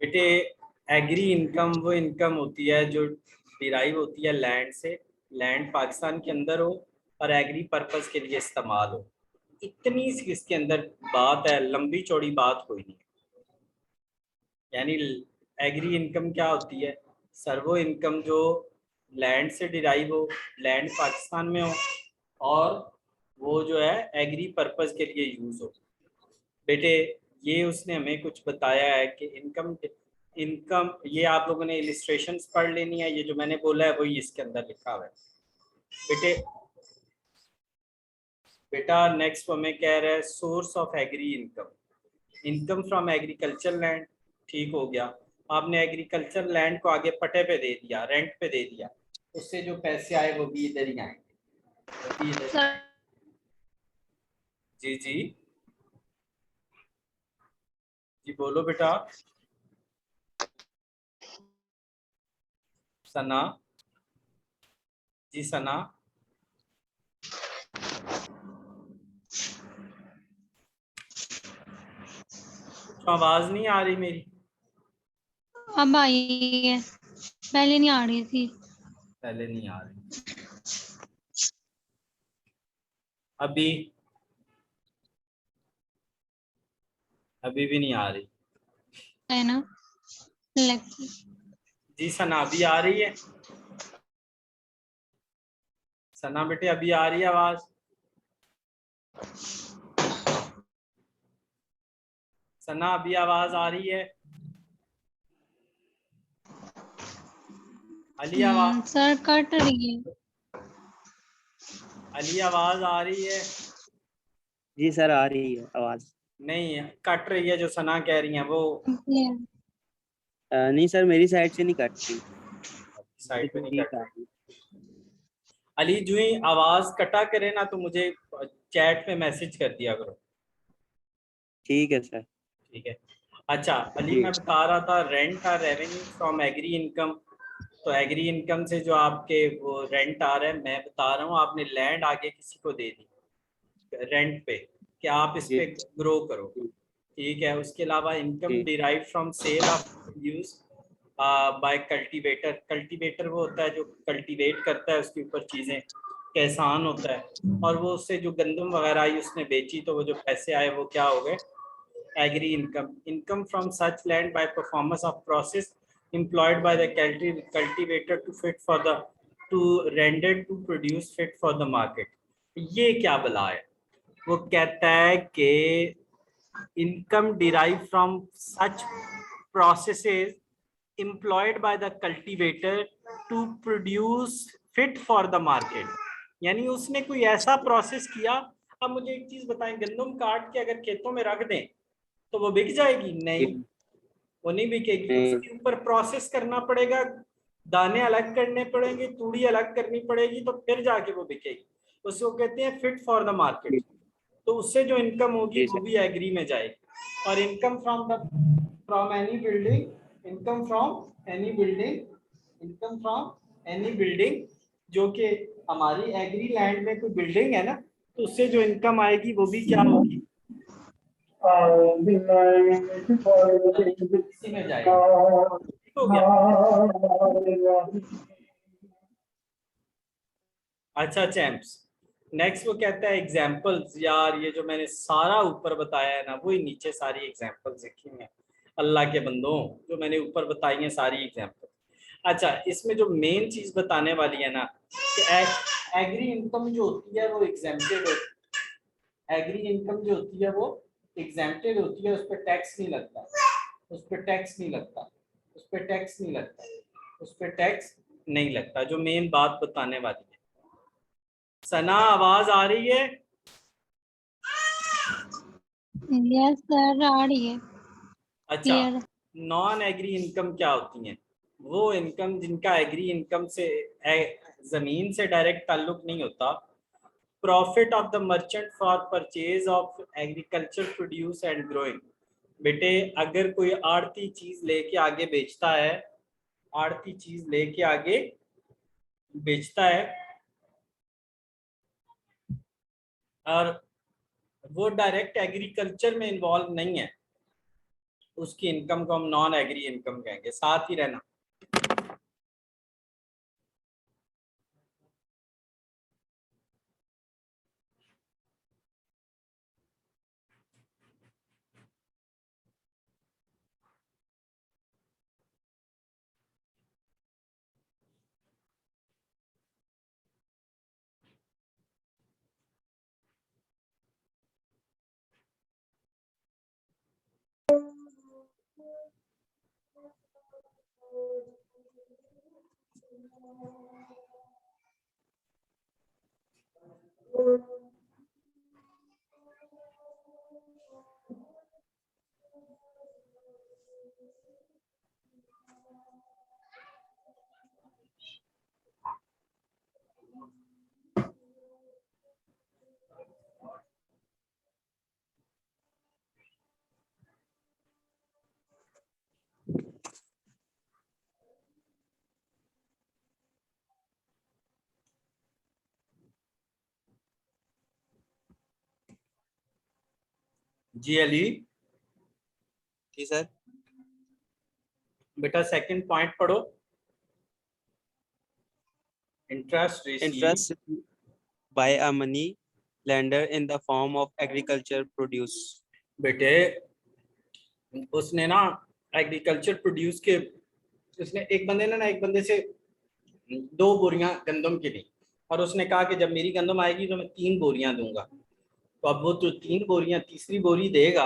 बेटे agree income वो income होती है जो डिराइव होती है लैंड से, लैंड पाकिस्तान के अंदर हो और एग्री पर्पस के लिए इस्तेमाल हो। इतनी सी इसके अंदर बात है, लंबी चौड़ी बात कोई नहीं। यानी एग्री इनकम क्या होती है? सर्वो इनकम जो लैंड से डिराइव हो, लैंड पाकिस्तान में हो और वो जो है एग्री पर्पस के लिए यूज हो। बेटे ये उसने हमें कुछ बताया है कि इनकम इनकम ये आप लोगों ने इलिस्ट्रेशंस पढ़ लेनी है, ये जो मैंने बोला है वही इसके अंदर लिखा हुआ है। बेटे बेटा नेक्स्ट हमें कह रहा है source of agri income, income from agriculture land. ठीक हो गया, आपने एग्रीकल्चर लैंड को आगे पट्टे पे दे दिया, रेंट पे दे दिया, उससे जो पैसे आए वो भी इधर ही आएंगे, वो भी इधर। जी जी जी बोलो बेटा। सना जी, सना तो आवाज नहीं आ रही मेरी? अब आई है, पहले नहीं आ रही थी। पहले नहीं आ रही, अभी अभी भी नहीं आ रही है ना? जी। सना अभी आ रही है? सना बेटे अभी आ रही है आवाज? सना अभी आवाज आ रही है? अली आवाज, सर कट रही है। अली आवाज आ रही है? जी सर आ रही है आवाज। नहीं कट रही है, जो सना कह रही है वो नहीं सर मेरी साइड से नहीं कट रही, साइड पे तो नहीं ठीक कट आ रही। रही। अली जो ही आवाज कटा करे ना तो मुझे चैट में मैसेज कर दिया करो। ठीक है सर। ठीक है। अच्छा अली, जी मैं बता रहा था रेंट और रेवेन्यू फ्रॉम एग्री इनकम। तो एग्री इनकम से जो आपके वो रेंट आ रहा है, मैं बता रहा हूँ आपने लैंड आगे किसी को दे दी रेंट पे कि आप इस जी पे ग्रो करो। ठीक है, उसके अलावा इनकम जी derive from sale of produce by cultivator. Cultivator वो होता है जो कल्टीवेट करता है उसके ऊपर चीजें, किसान होता है, और वो उससे जो गंदम वगैरह आई उसने बेची तो वो जो पैसे आए वो क्या हो गए? Agri income. Income from such land by performance of process employed by the cultivator to fit for the to rendered to produce fit for the market। ये क्या बला है? वो कहता है कि income derive from such processes employed by the cultivator to produce fit for the market। यानी उसने कोई ऐसा प्रोसेस किया। अब मुझे एक चीज बताएं, गंदम काट के अगर खेतों में रख दें तो वो बिक जाएगी? नहीं, जी, वो नहीं बिकेगी। नहीं उसके ऊपर प्रोसेस करना पड़ेगा, दाने अलग करने पड़ेंगे, तूड़ी अलग करनी पड़ेगी, तो फिर जाके वो बिकेगी। उसको कहते हैं फिट फॉर द मार्केट। जी तो उससे जो इनकम होगी जी वो सर। भी एग्री में जाएगी। और income from any building, income from any building, income from any building, जो कि हमारी एग्री लैंड में कोई बिल्डिंग है ना, तो उससे जो इनकम आएगी वो भी क्या होगी? इसी में जाएगी। ठीक हो गया? अच्छा चैम्प्स, नेक्स्ट वो कहता है एग्जाम्पल्स। यार ये जो मैंने सारा ऊपर बताया है ना, वही नीचे सारी एग्जाम्पल्स लिखी हैं अल्लाह के बंदों, जो मैंने ऊपर बताई हैं सारी एग्जाम्पल। अच्छा, इसमें जो मेन चीज बताने वाली है ना कि एग्री इनकम जो होती है वो एग्जेम्प्टेड होती है। एग्री इनकम जो होती है वो एग्जेम्प्टेड होती है, उस पर टैक्स नहीं लगता, उस पर टैक्स नहीं लगता, उस पर टैक्स नहीं लगता, उस पर टैक्स नहीं लगता, जो मेन बात बताने वाली है। सना आवाज आ रही है? यस सर आ रही है। अच्छा, क्लियर। नॉन एग्री इनकम क्या होती हैं? वो इनकम जिनका एग्री इनकम से जमीन से डायरेक्ट ताल्लुक नहीं होता। Profit of the merchant for purchase of agriculture produce and growing. बेटे अगर कोई आड़ती चीज लेके आगे बेचता है, आड़ती चीज लेके आगे बेचता है और वो डायरेक्ट एग्रीकल्चर में इन्वॉल्व नहीं है, उसकी इनकम को हम नॉन एग्री इनकम कहेंगे। साथ ही रहना। जी अली। जी सर। बेटा सेकंड पॉइंट पढ़ो। Interest receive interest by a money lender in the form of agriculture produce। बेटे उसने ना एग्रीकल्चर प्रोड्यूस के, उसने एक बंदे ने ना एक बंदे से 2 बोरियां गंदम की ली और उसने कहा कि जब मेरी गंदम आएगी तो मैं 3 बोरियां दूंगा। तो अब वो जो 3 बोरियां तीसरी बोरी देगा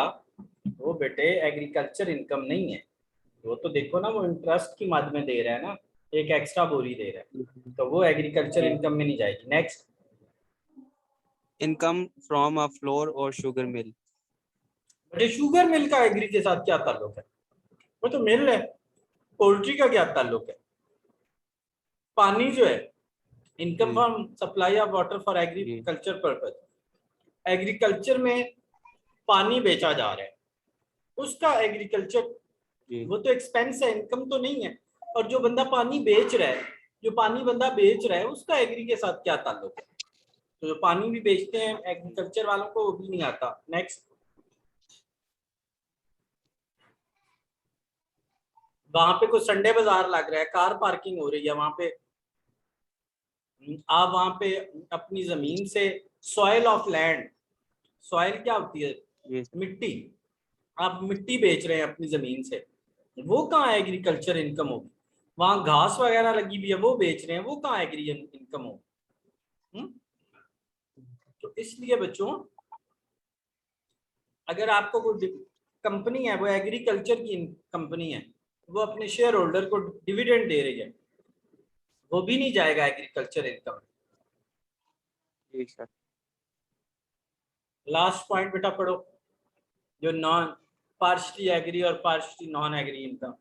वो बेटे एग्रीकल्चर इनकम नहीं है। वो तो देखो ना वो इंटरेस्ट की मद में दे रहा है ना, एक एक्स्ट्रा बोरी दे रहा है, तो वो एग्रीकल्चर इनकम में नहीं जाएगी। Next. Income from a floor और शुगर मिल। बेटे शुगर मिल का एग्री के साथ क्या ताल्लुक है? वो तो मिल है। पोल्ट्री का क्या ताल्लुक है? पानी जो है, income from supply of water for agriculture purpose. Agriculture में पानी बेचा जा रहा है, उसका एग्रीकल्चर, वो तो एक्सपेंस है, इनकम तो नहीं है। और जो बंदा पानी बेच रहा है, जो पानी बंदा बेच रहा है उसका एग्री के साथ क्या ताल्लुक है? तो जो पानी भी बेचते हैं एग्रीकल्चर वालों को वो भी नहीं आता। नेक्स्ट। वहां पे कोई संडे बाजार लग रहा है, कार पार्किंग हो रही है वहां पे, आप वहां पे अपनी जमीन से सॉइल ऑफ लैंड, सॉइल क्या होती है? मिट्टी। आप मिट्टी बेच रहे हैं अपनी जमीन से, वो कहाँ एग्रीकल्चर इनकम होगी? वहां घास वगैरह लगी हुई है वो बेच रहे हैं, वो कहाँ एग्री इनकम होगी? तो इसलिए बच्चों अगर आपको कोई कंपनी है वो एग्रीकल्चर की कंपनी है, वो अपने शेयर होल्डर को डिविडेंड दे रही है, वो भी नहीं जाएगा एग्रीकल्चर इनकम। ठीक सर। लास्ट पॉइंट बेटा पढ़ो, जो नॉन पार्शली एग्री और partly non agri income.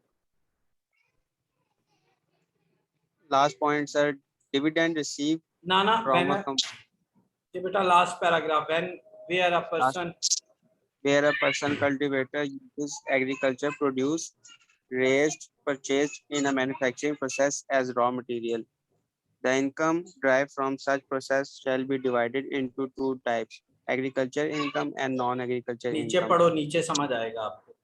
Last point sir, dividend receive ना ना फ्रॉम अ ये बेटा last paragraph, when where a person where a person cultivator uses agriculture produce raised purchased in a manufacturing process as raw material. The income derived from such process shall be divided into 2 types: agriculture income and non-agriculture नीचे income. पढ़ो, नीचे समझ आएगा आपको।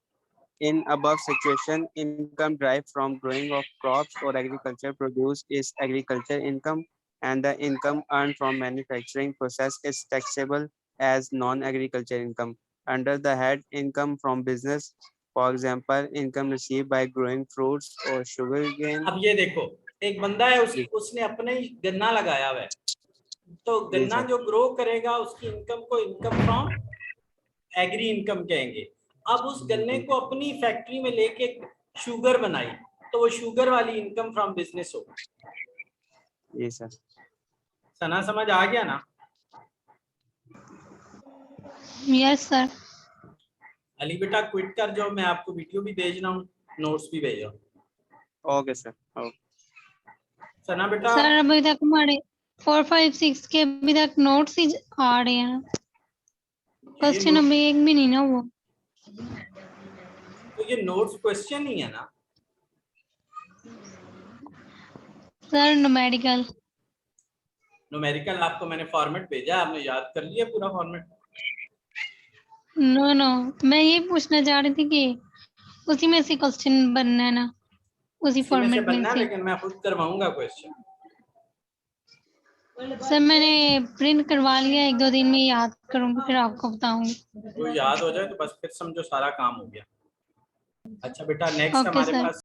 In above situation, income derived from growing of crops or agriculture produce is agriculture income, and the income earned from manufacturing process is taxable as non-agriculture income. Under the head income from business, for example, income received by growing fruits or sugarcane. अब ये देखो, एक बंदा है उसने अपने ही गन्ना लगाया हुआ है, तो गन्ना जो ग्रो करेगा उसकी इनकम को इनकम फ्रॉम एग्री इनकम कहेंगे। अब उस गन्ने को अपनी फैक्ट्री में लेके शुगर बनाई, तो वो शुगर वाली इनकम फ्रॉम बिजनेस होगी। जी सर। सना समझ आ गया ना? Yes sir. अली बेटा क्विट कर जाओ, मैं आपको वीडियो भी भेज रहा हूँ, नोट्स भी भेज रहा हूँ। Okay sir. सना बेटा सर अभी तक हमारे 4, 5, 6 के अभी तक नोट्स ही आ रहे हैं, क्वेश्चन अभी एक भी नहीं ना हुआ। तो ये नोट्स क्वेश्चन ही है ना सर न्यूमेरिकल। न्यूमेरिकल आपको मैंने फॉर्मेट भेजा, आपने याद कर लिया पूरा फॉर्मेट? नो नो, मैं ये पूछना चाह रही थी कि उसी में से क्वेश्चन बनना है ना, उसी इसी में से फॉर्मेट में बनना है, से। लेकिन मैं खुद करवाऊंगा क्वेश्चन। सर मैंने प्रिंट करवा लिया, 1-2 दिन में याद करूंगी फिर आपको बताऊंगी। वो याद हो जाए तो बस फिर समझो सारा काम हो गया। अच्छा बेटा, नेक्स्ट ओके हमारे सर। पास